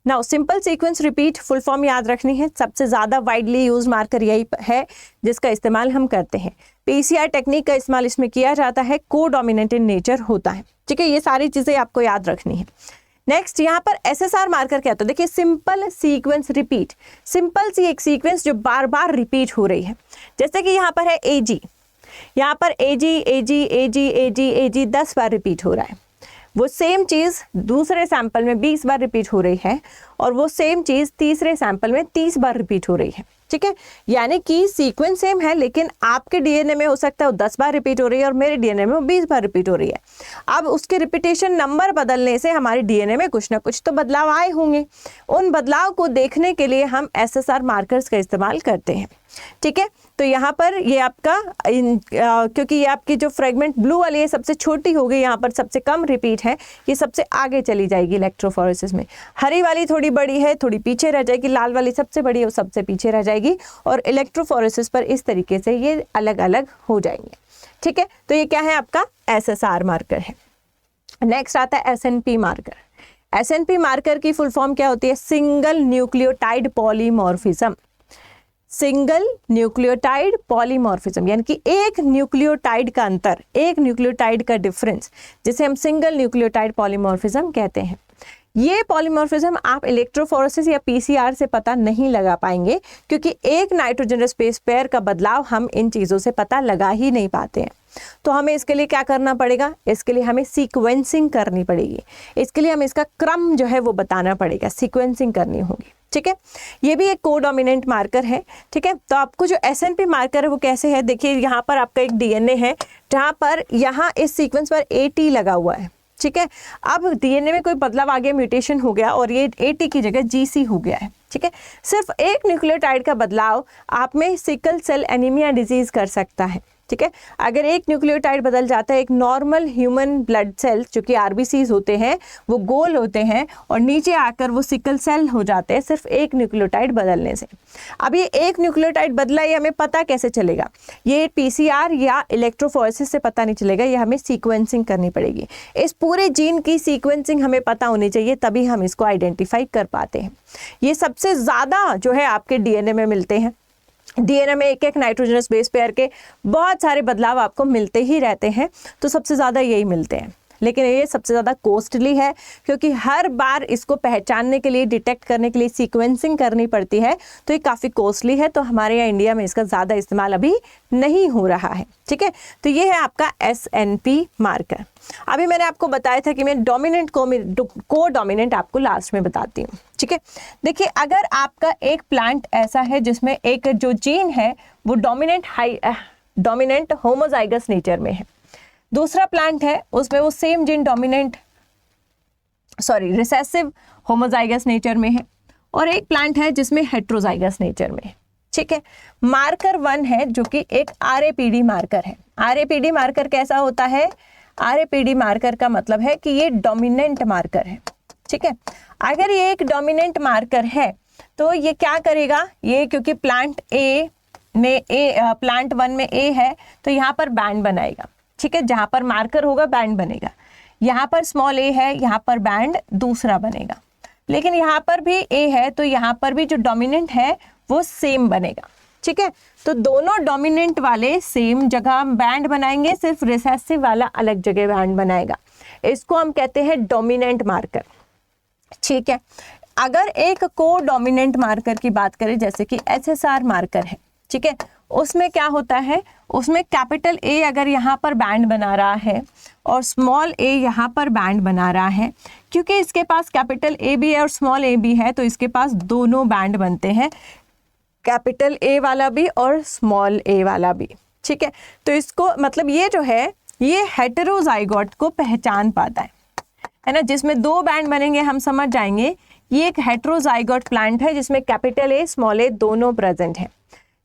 Now simple sequence repeat full form याद रखनी है, सबसे ज़्यादा वाइडली यूज मार्कर यही है जिसका इस्तेमाल हम करते हैं। पीसीआर टेक्निक का इस्तेमाल इसमें किया जाता है, को डोमिनेंट इन नेचर होता है। ठीक है, ये सारी चीज़ें आपको याद रखनी है। नेक्स्ट यहाँ पर एसएसआर मार्कर क्या होता है? देखिए, सिंपल सीक्वेंस रिपीट, सिंपल सी एक सीक्वेंस जो बार बार रिपीट हो रही है। जैसे कि यहाँ पर है एजी, यहाँ पर एजी एजी एजी एजी एजी 10 बार रिपीट हो रहा है। वो सेम चीज़ दूसरे सैंपल में 20 बार रिपीट हो रही है और वो सेम चीज़ तीसरे सैंपल में 30 बार रिपीट हो रही है। ठीक है, यानी कि सीक्वेंस सेम है, लेकिन आपके डीएनए में हो सकता है वो 10 बार रिपीट हो रही है और मेरे डीएनए में वो 20 बार रिपीट हो रही है। अब उसके रिपीटेशन नंबर बदलने से हमारे डीएनए में कुछ ना कुछ तो बदलाव आए होंगे। उन बदलाव को देखने के लिए हम एसएसआर मार्कर्स का इस्तेमाल करते हैं। ठीक है, तो यहाँ पर ये आपका क्योंकि ये आपकी जो फ्रेगमेंट ब्लू वाली है सबसे छोटी होगी, यहाँ पर सबसे कम रिपीट है, ये सबसे आगे चली जाएगी इलेक्ट्रोफोरेसिस में। हरी वाली थोड़ी बड़ी है, थोड़ी पीछे रह जाएगी, लाल वाली सबसे बड़ी है, वो सबसे पीछे रह जाएगी और इलेक्ट्रोफोरेसिस पर इस तरीके से ये अलग अलग हो जाएंगे। ठीक है, तो ये क्या है? आपका एसएसआर मार्कर है। नेक्स्ट आता है एसएनपी मार्कर। एसएनपी मार्कर की फुल फॉर्म क्या होती है? Single nucleotide polymorphism. Single nucleotide polymorphism यानी कि एक न्यूक्लियोटाइड का अंतर, एक न्यूक्लियोटाइड का डिफरेंस, जिसे हम सिंगल न्यूक्लियोटाइड पॉलीमॉर्फिज्म कहते हैं। ये पॉलीमॉर्फिज्म आप इलेक्ट्रोफोरेसिस या पीसीआर से पता नहीं लगा पाएंगे, क्योंकि एक नाइट्रोजनस बेस पेयर का बदलाव हम इन चीज़ों से पता लगा ही नहीं पाते हैं। तो हमें इसके लिए क्या करना पड़ेगा? इसके लिए हमें सीक्वेंसिंग करनी पड़ेगी। इसके लिए हमें इसका क्रम जो है वो बताना पड़ेगा, सीक्वेंसिंग करनी होगी। ठीक है, ये भी एक कोडोमिनेंट मार्कर है। ठीक है, तो आपको जो एसएनपी मार्कर है वो कैसे है? देखिए, यहाँ पर आपका एक डीएनए है जहाँ पर यहाँ इस सीक्वेंस पर एटी लगा हुआ है। ठीक है, अब डीएनए में कोई बदलाव आ गया, म्यूटेशन हो गया और ये एटी की जगह जीसी हो गया है। ठीक है, सिर्फ एक न्यूक्लियोटाइड का बदलाव आप में सिकल सेल एनीमिया डिजीज कर सकता है। ठीक है, अगर एक न्यूक्लियोटाइड बदल जाता है, एक नॉर्मल ह्यूमन ब्लड सेल्स जो कि आरबीसीज होते हैं वो गोल होते हैं और नीचे आकर वो सिकल सेल हो जाते हैं सिर्फ एक न्यूक्लियोटाइड बदलने से। अब ये एक न्यूक्लियोटाइड बदला, ये हमें पता कैसे चलेगा? ये पीसीआर या इलेक्ट्रोफोरेसिस से पता नहीं चलेगा, ये हमें सीक्वेंसिंग करनी पड़ेगी। इस पूरे जीन की सीक्वेंसिंग हमें पता होनी चाहिए, तभी हम इसको आइडेंटिफाई कर पाते हैं। ये सबसे ज़्यादा जो है आपके डीएनए में मिलते हैं। डीएनए में एक एक नाइट्रोजनस बेस पेयर के बहुत सारे बदलाव आपको मिलते ही रहते हैं, तो सबसे ज़्यादा यही मिलते हैं। लेकिन ये सबसे ज़्यादा कॉस्टली है, क्योंकि हर बार इसको पहचानने के लिए, डिटेक्ट करने के लिए सीक्वेंसिंग करनी पड़ती है, तो ये काफ़ी कॉस्टली है। तो हमारे यहाँ इंडिया में इसका ज़्यादा इस्तेमाल अभी नहीं हो रहा है। ठीक है, तो ये है आपका एसएनपी मार्कर। अभी मैंने आपको बताया था कि मैं डोमिनेंट को डोमिनेंट आपको लास्ट में बताती हूँ। ठीक है, देखिए, अगर आपका एक प्लांट ऐसा है जिसमें एक जो जीन है वो डोमिनेंट होमोजाइगस नेचर में है, दूसरा प्लांट है उसमें वो same gene recessive homozygous nature में है, और एक प्लांट है जिसमें हेट्रोजाइगस नेचर में है। ठीक है, मार्कर 1 है जो कि एक आरएपीडी मार्कर है। आरएपीडी मार्कर कैसा होता है? आरएपीडी मार्कर का मतलब है कि ये डोमिनेंट मार्कर है। ठीक है, अगर ये एक डोमिनेंट मार्कर है तो ये क्या करेगा? ये क्योंकि प्लांट 1 में ए है तो यहाँ पर बैंड बनाएगा। ठीक है, जहाँ पर मार्कर होगा बैंड बनेगा। यहाँ पर स्मॉल ए है, यहाँ पर बैंड दूसरा बनेगा। लेकिन यहाँ पर भी ए है तो यहाँ पर भी जो डोमिनेंट है वो सेम बनेगा। ठीक है, तो दोनों डोमिनेंट वाले सेम जगह बैंड बनाएंगे, सिर्फ रिसेसिव वाला अलग जगह बैंड बनाएगा। इसको हम कहते हैं डोमिनेंट मार्कर। ठीक है, अगर एक को डोमिनेंट मार्कर की बात करें जैसे कि एसएसआर मार्कर है, ठीक है, उसमें क्या होता है? उसमें कैपिटल ए अगर यहाँ पर बैंड बना रहा है और स्मॉल ए यहाँ पर बैंड बना रहा है, क्योंकि इसके पास कैपिटल ए भी है और स्मॉल ए भी है, तो इसके पास दोनों बैंड बनते हैं, कैपिटल ए वाला भी और स्मॉल ए वाला भी। ठीक है, तो इसको मतलब ये जो है ये हेटेरोजाइगोट को पहचान पाता है ना, जिसमें दो बैंड बनेंगे हम समझ जाएंगे ये एक हेटेरोजाइगोट प्लांट है जिसमें कैपिटल ए स्मॉल ए दोनों प्रेजेंट हैं।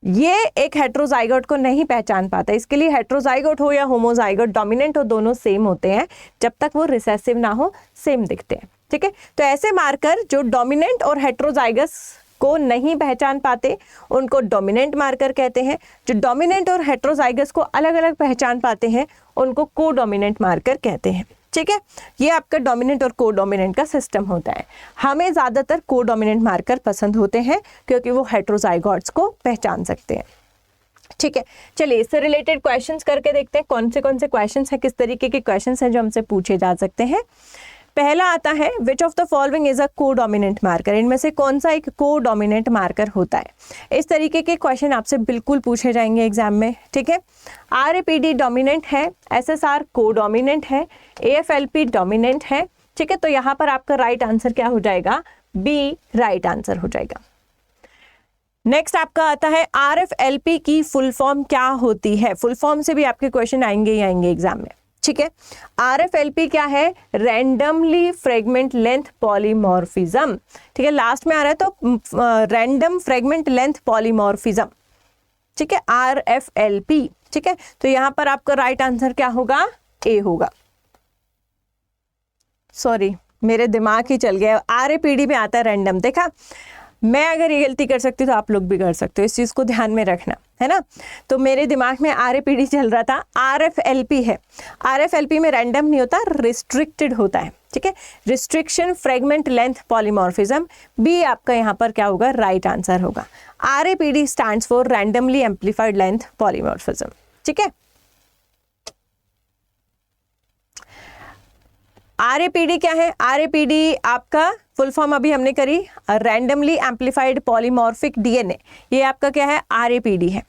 ये एक हेटेरोजाइगोट को नहीं पहचान पाता, इसके लिए हेटेरोजाइगोट हो या होमोजाइगोट, डोमिनेंट हो, दोनों सेम होते हैं, जब तक वो रिसेसिव ना हो सेम दिखते हैं। ठीक है, तो ऐसे मार्कर जो डोमिनेंट और हेटेरोजाइगस को नहीं पहचान पाते उनको डोमिनेंट मार्कर कहते हैं। जो डोमिनेंट और हेटेरोजाइगस को अलग अलग पहचान पाते हैं उनको को डोमिनेंट मार्कर कहते हैं। ठीक है, ये आपका डोमिनेंट और को डोमिनेंट का सिस्टम होता है। हमें ज़्यादातर को डोमिनेंट मार्कर पसंद होते हैं क्योंकि वो हेटेरोजाइगोट्स को पहचान सकते हैं। ठीक है, चलिए इससे रिलेटेड क्वेश्चंस करके देखते हैं कौन से क्वेश्चंस हैं, किस तरीके के क्वेश्चंस हैं जो हमसे पूछे जा सकते हैं। पहला आता है which of the following is a codominant marker, इनमें से कौन सा एक कोडोमिनेंट मार्कर होता है। इस तरीके के क्वेश्चन आपसे बिल्कुल पूछे जाएंगे एग्जाम में। ठीक है, RAPD डोमिनेंट है, SSR कोडोमिनेंट है, AFLP डोमिनेंट है। ठीक है, तो यहाँ पर आपका राइट आंसर क्या हो जाएगा, बी राइट आंसर हो जाएगा। नेक्स्ट आपका आता है RFLP की फुल फॉर्म क्या होती है। फुल फॉर्म से भी आपके क्वेश्चन आएंगे ही आएंगे एग्जाम में। ठीक है, RFLP क्या है, रैंडमली फ्रेगमेंट लेंथ पॉलीमॉर्फिज्म। ठीक है, लास्ट में आ रहा है तो रैंडम फ्रेगमेंट लेंथ पॉलीमॉर्फिज्म। ठीक है, RFLP। ठीक है, तो यहां पर आपका राइट आंसर क्या होगा, ए होगा। सॉरी मेरे दिमाग ही चल गया, RAPD में आता है रैंडम। देखा, मैं अगर ये गलती कर सकती हूँ तो आप लोग भी कर सकते हो, इस चीज़ को ध्यान में रखना है ना। तो मेरे दिमाग में RAPD चल रहा था, RFLP है। RFLP में रैंडम नहीं होता, रिस्ट्रिक्टेड होता है। ठीक है, restriction fragment length polymorphism, B आपका यहाँ पर क्या होगा, राइट आंसर होगा। RAPD stands for randomly amplified length polymorphism. ठीक है, RAPD क्या है, RAPD आपका फुल फॉर्म अभी हमने करी, रैंडमली एम्पलीफाइड पॉलीमॉर्फिक DNA, ये आपका क्या है, RAPD है।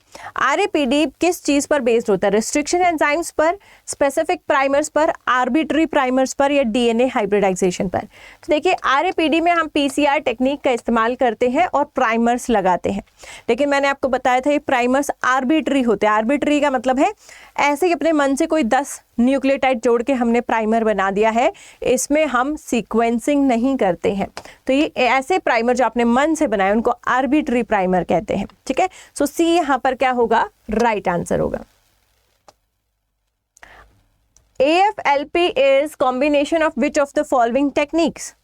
RAPD किस चीज पर बेस्ड होता है, रिस्ट्रिक्शन एंजाइम्स पर, स्पेसिफिक प्राइमर्स पर, आर्बिट्री प्राइमर्स पर, या DNA हाइब्रिडाइजेशन पर। तो देखिए RAPD में हम PCR टेक्निक का इस्तेमाल करते हैं और प्राइमर्स लगाते हैं, लेकिन मैंने आपको बताया था ये प्राइमर्स आर्बिट्री होते हैं। आर्बिट्री का मतलब है ऐसे ही अपने मन से कोई 10 न्यूक्लियोटाइड जोड़ के हमने प्राइमर बना दिया है, इसमें हम सीक्वेंसिंग नहीं करते हैं। तो ये ऐसे प्राइमर जो आपने मन से बनाए उनको आर्बिट्री प्राइमर कहते हैं। ठीक है, सो सी यहां पर क्या होगा, राइट आंसर होगा। AFLP is combination of which of the following techniques.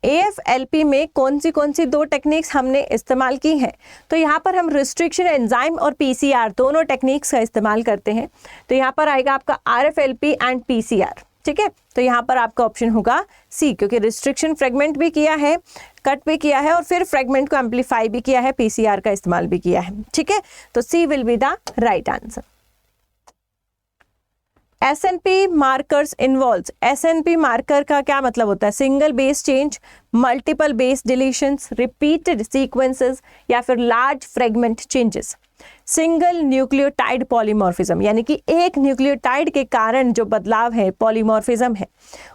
AFLP में कौन सी दो टेक्निक्स हमने इस्तेमाल की हैं, तो यहाँ पर हम रिस्ट्रिक्शन एंजाइम और PCR दोनों टेक्निक्स का इस्तेमाल करते हैं। तो यहाँ पर आएगा आपका RFLP एंड PCR। ठीक है, तो यहाँ पर आपका ऑप्शन होगा सी, क्योंकि रिस्ट्रिक्शन फ्रेगमेंट भी किया है, कट भी किया है और फिर फ्रेगमेंट को एम्पलीफाई भी किया है, PCR का इस्तेमाल भी किया है। ठीक है, तो C will be the right answer. SNP markers involves, SNP marker का क्या मतलब होता है, single base change, multiple base deletions, repeated sequences, या फिर large fragment changes. Single nucleotide polymorphism, यानी कि एक न्यूक्लियोटाइड के कारण जो बदलाव है, पॉलीमॉर्फिज्म है,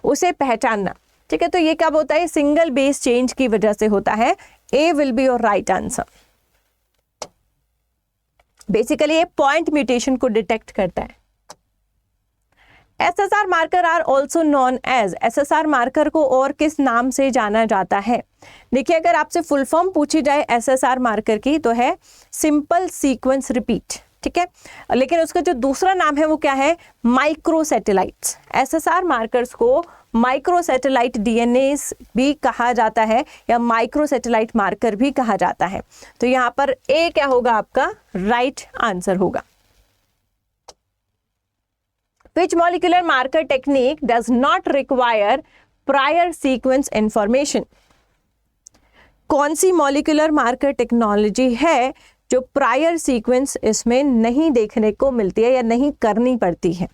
उसे पहचानना। ठीक है, तो ये कब होता है, सिंगल बेस चेंज की वजह से होता है। A will be your right answer. Basically ये पॉइंट म्यूटेशन को डिटेक्ट करता है। SSR marker are also known as, SSR marker को और किस नाम से जाना जाता है। देखिए, अगर आपसे फुल फॉर्म पूछी जाए SSR मार्कर की तो है सिंपल सीक्वेंस रिपीट। ठीक है, लेकिन उसका जो दूसरा नाम है वो क्या है, माइक्रोसैटेलाइट्स। SSR मार्कर्स को माइक्रोसैटेलाइट DNA भी कहा जाता है या माइक्रोसैटेलाइट मार्कर भी कहा जाता है। तो यहाँ पर ए क्या होगा, आपका राइट आंसर होगा। Which molecular marker technique does not require prior sequence information? कौन सी मॉलिक्यूलर मार्कर टेक्नोलॉजी है जो प्रायर सीक्वेंस इसमें नहीं देखने को मिलती है या नहीं करनी पड़ती है।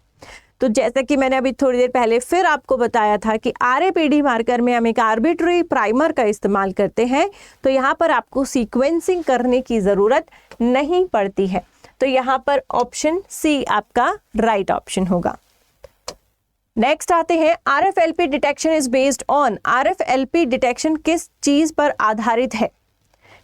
तो जैसा कि मैंने अभी थोड़ी देर पहले फिर आपको बताया था कि RAPD मार्कर में हम एक आर्बिट्री प्राइमर का इस्तेमाल करते हैं, तो यहाँ पर आपको सीक्वेंसिंग करने की ज़रूरत नहीं पड़ती है। तो यहाँ पर ऑप्शन सी आपका राइट ऑप्शन होगा। नेक्स्ट आते हैं, RFLP detection is based on, RFLP detection किस चीज़ पर आधारित है।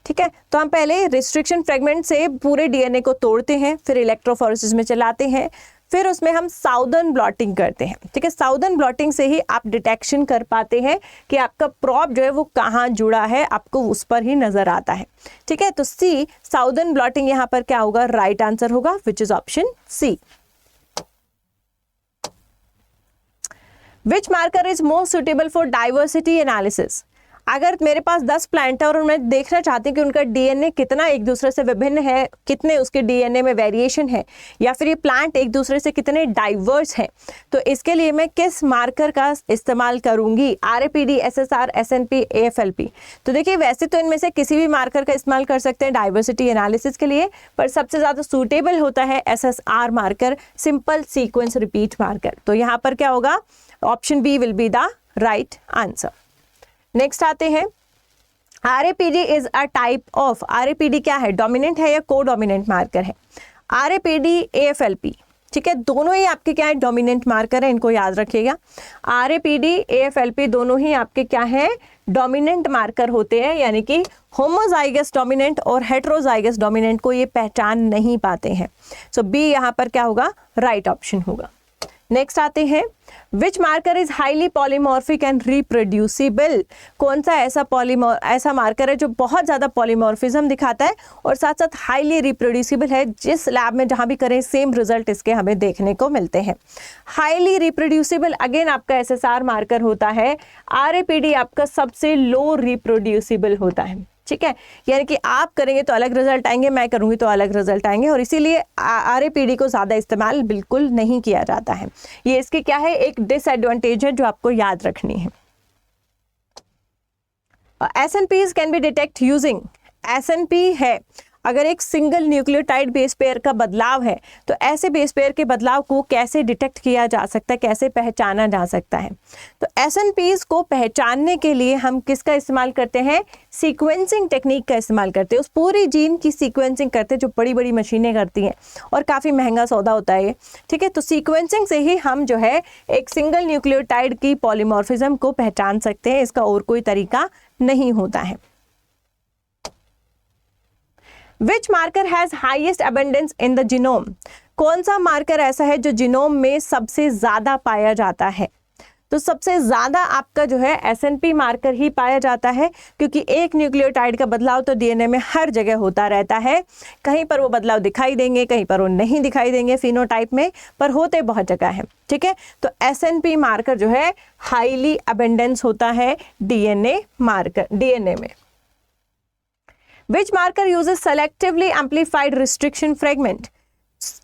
ठीक है, तो हम पहले रिस्ट्रिक्शन फ्रेगमेंट से पूरे DNA को तोड़ते हैं, फिर इलेक्ट्रोफोरेसिस में चलाते हैं, फिर उसमें हम साउदर्न ब्लॉटिंग करते हैं। ठीक है, साउदर्न ब्लॉटिंग से ही आप डिटेक्शन कर पाते हैं कि आपका प्रॉब जो है वो कहाँ जुड़ा है, आपको उस पर ही नजर आता है। ठीक है, तो सी साउदर्न ब्लॉटिंग यहाँ पर क्या होगा, राइट आंसर होगा, which is option C. Which marker is most suitable for diversity analysis. अगर मेरे पास 10 प्लांट है और मैं देखना चाहती हूँ कि उनका डीएनए कितना एक दूसरे से विभिन्न है, कितने उसके डीएनए में वेरिएशन है, या फिर ये प्लांट एक दूसरे से कितने डाइवर्स हैं, तो इसके लिए मैं किस मार्कर का इस्तेमाल करूंगी? RAPD, SSR, SNP, AFLP। तो देखिए वैसे तो इनमें से किसी भी मार्कर का इस्तेमाल कर सकते हैं डाइवर्सिटी एनालिसिस के लिए, पर सबसे ज़्यादा सूटेबल होता है SSR marker, simple sequence repeat marker. तो यहाँ पर क्या होगा? Option B will be the right answer. Next आते हैं, RAPD is a type of, RAPD क्या है? डोमिनेंट है या कोडोमिनेंट मार्कर है? RAPD, AFLP, ठीक है, दोनों ही आपके क्या है? डोमिनेंट मार्कर है, इनको याद रखिएगा। RAPD, AFLP दोनों ही आपके क्या है? डोमिनेंट मार्कर होते हैं, यानी कि होमोजाइगस डोमिनेंट और हेट्रोजाइगस डोमिनेंट को ये पहचान नहीं पाते हैं। सो बी यहाँ पर क्या होगा? राइट ऑप्शन होगा। नेक्स्ट आते हैं, which marker is highly polymorphic and reproducible? कौन सा ऐसा मार्कर है जो बहुत ज़्यादा पॉलीमॉर्फिज्म दिखाता है और साथ साथ हाईली रिप्रोड्यूसिबल है, जिस लैब में जहाँ भी करें सेम रिजल्ट इसके हमें देखने को मिलते हैं। हाईली रिप्रोड्यूसिबल अगेन आपका SSR मार्कर होता है। RAPD आपका सबसे लो रिप्रोड्यूसिबल होता है, ठीक है, यानी कि आप करेंगे तो अलग रिजल्ट आएंगे, मैं करूंगी तो अलग रिजल्ट आएंगे, और इसीलिए RAPD को ज़्यादा इस्तेमाल बिल्कुल नहीं किया जाता है। ये इसकी क्या है? एक डिसएडवांटेज है जो आपको याद रखनी है। SNPs can be detect using, SNP है अगर एक सिंगल न्यूक्लियोटाइड बेस पेयर का बदलाव है, तो ऐसे बेस पेयर के बदलाव को कैसे डिटेक्ट किया जा सकता है, कैसे पहचाना जा सकता है? तो SNPs को पहचानने के लिए हम किसका इस्तेमाल करते हैं? सीक्वेंसिंग टेक्निक का इस्तेमाल करते हैं। उस पूरी जीन की सीक्वेंसिंग करते हैं जो बड़ी बड़ी मशीनें करती हैं, और काफ़ी महंगा सौदा होता है ये, ठीक है। तो सीक्वेंसिंग से ही हम जो है एक सिंगल न्यूक्लियोटाइड की पॉलीमॉर्फिज्म को पहचान सकते हैं, इसका और कोई तरीका नहीं होता है। Which marker has highest abundance in the genome? कौन सा मार्कर ऐसा है जो जीनोम में सबसे ज़्यादा पाया जाता है? तो सबसे ज़्यादा आपका जो है SNP मार्कर ही पाया जाता है, क्योंकि एक न्यूक्लियोटाइड का बदलाव तो DNA में हर जगह होता रहता है। कहीं पर वो बदलाव दिखाई देंगे, कहीं पर वो नहीं दिखाई देंगे फिनोटाइप में, पर होते बहुत जगह है, ठीक है। तो SNP मार्कर जो है हाईली अबेंडेंस होता है DNA मार्कर, DNA में। Which marker uses selectively amplified restriction fragment?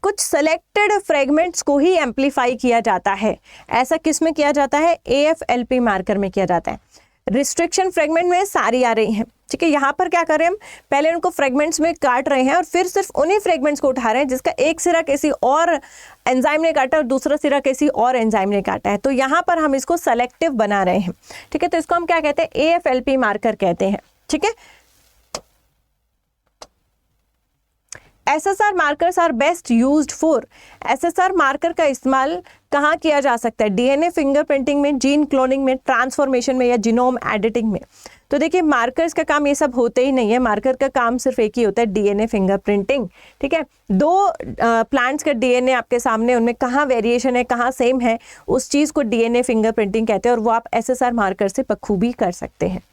कुछ सेलेक्टेड फ्रेगमेंट्स को ही एम्पलीफाई किया जाता है। ऐसा किस में किया जाता है? AFLP मार्कर में किया जाता है। रिस्ट्रिक्शन फ्रेगमेंट में सारी आ रही हैं, ठीक है। यहाँ पर क्या कर रहे हैं हम? पहले उनको फ्रेगमेंट्स में काट रहे हैं और फिर सिर्फ उन्हीं फ्रेगमेंट्स को उठा रहे हैं जिसका एक सिरा किसी और एंजाइम ने काटा और दूसरा सिरा किसी और एंजाइम ने काटा है। तो यहाँ पर हम इसको सेलेक्टिव बना रहे हैं, ठीक है। तो इसको हम क्या कहते हैं? AFLP मार्कर कहते हैं, ठीक है। SSR markers are best used for, SSR marker का इस्तेमाल कहाँ किया जा सकता है? DNA फिंगरप्रिंटिंग में, जीन क्लोनिंग में, ट्रांसफॉर्मेशन में, या जीनोम एडिटिंग में। तो देखिए मार्कर्स का काम ये सब होते ही नहीं है, मार्कर का काम सिर्फ एक ही होता है, DNA फिंगरप्रिंटिंग, ठीक है। दो प्लांट्स का DNA आपके सामने, उनमें कहाँ वेरिएशन है, कहाँ सेम है, उस चीज़ को DNA फिंगरप्रिंटिंग कहते हैं, और वो आप SSR मार्कर से बखूबी कर सकते हैं।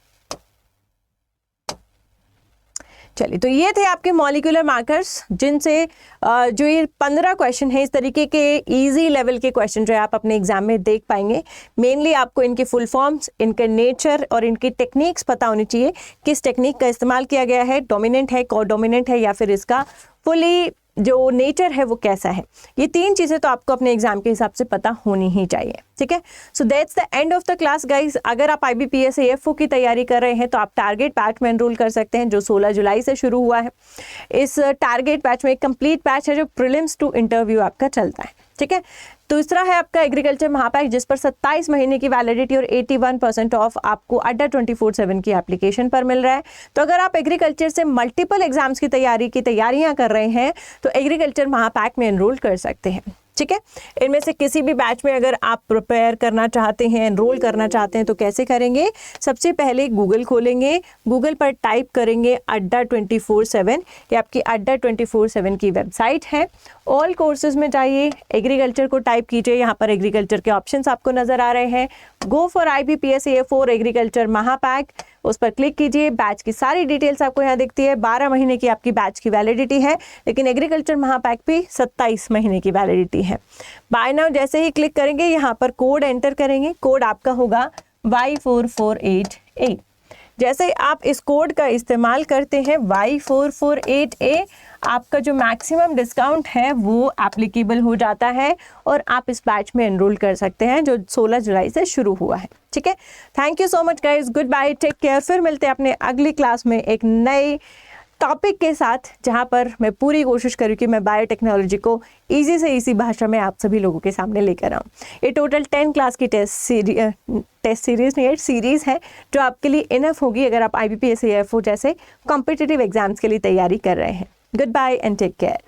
चलिए, तो ये थे आपके मॉलिक्यूलर मार्कर्स, जिनसे जो ये 15 क्वेश्चन है, इस तरीके के इजी लेवल के क्वेश्चन जो है आप अपने एग्जाम में देख पाएंगे। मेनली आपको इनके फुल फॉर्म्स, इनके नेचर और इनकी टेक्निक्स पता होनी चाहिए, किस टेक्निक का इस्तेमाल किया गया है, डोमिनेंट है, कोडोमिनेंट है, या फिर इसका फुली जो नेचर है वो कैसा है। ये 3 चीज़ें तो आपको अपने एग्जाम के हिसाब से पता होनी ही चाहिए, ठीक है। So that's the end of the class guys. अगर आप IBPS AFO की तैयारी कर रहे हैं तो आप टारगेट बैच में एनरोल कर सकते हैं, जो 16 जुलाई से शुरू हुआ है। इस टारगेट बैच में एक कंप्लीट बैच है जो प्रीलिम्स टू इंटरव्यू आपका चलता है, ठीक है। दूसरा है आपका एग्रीकल्चर महापैक, जिस पर 27 महीने की वैलिडिटी और 81% ऑफ आपको अड्डा 24/7 की एप्लीकेशन पर मिल रहा है। तो अगर आप एग्रीकल्चर से मल्टीपल एग्जाम्स की तैयारियां कर रहे हैं तो एग्रीकल्चर महापैक में एनरोल कर सकते हैं, ठीक है। इनमें से किसी भी बैच में अगर आप प्रिपेयर करना चाहते हैं, एनरोल करना चाहते हैं, तो कैसे करेंगे? सबसे पहले गूगल खोलेंगे, गूगल पर टाइप करेंगे अड्डा 24/7, ये आपकी अड्डा 24/7 की वेबसाइट है। ऑल कोर्सेज में जाइए, एग्रीकल्चर को टाइप कीजिए, यहाँ पर एग्रीकल्चर के ऑप्शंस आपको नज़र आ रहे हैं। Go for IBPS AFO agriculture महापैक, उस पर क्लिक कीजिए। बैच की सारी डिटेल्स आपको यहाँ दिखती है। 12 महीने की आपकी बैच की वैलिडिटी है, लेकिन एग्रीकल्चर महापैक पे 27 महीने की वैलिडिटी है। बाय नाउ जैसे ही क्लिक करेंगे, यहाँ पर कोड एंटर करेंगे, कोड आपका होगा Y4488। जैसे आप इस कोड का इस्तेमाल करते हैं Y448A, आपका जो मैक्सिमम डिस्काउंट है वो एप्लीकेबल हो जाता है और आप इस बैच में एनरोल कर सकते हैं जो 16 जुलाई से शुरू हुआ है। ठीक है, thank you so much guys, goodbye, take care. फिर मिलते हैं अपने अगली क्लास में एक नए टॉपिक के साथ, जहां पर मैं पूरी कोशिश करूँ कि मैं बायोटेक्नोलॉजी को इजी से इजी भाषा में आप सभी लोगों के सामने लेकर आऊँ। ये टोटल 10 क्लास की टेस्ट सीरीज़ नहीं है, सीरीज़ है जो आपके लिए इनफ होगी अगर आप IBPS AFO जैसे कॉम्पिटिटिव एग्जाम्स के लिए तैयारी कर रहे हैं। Goodbye and take care.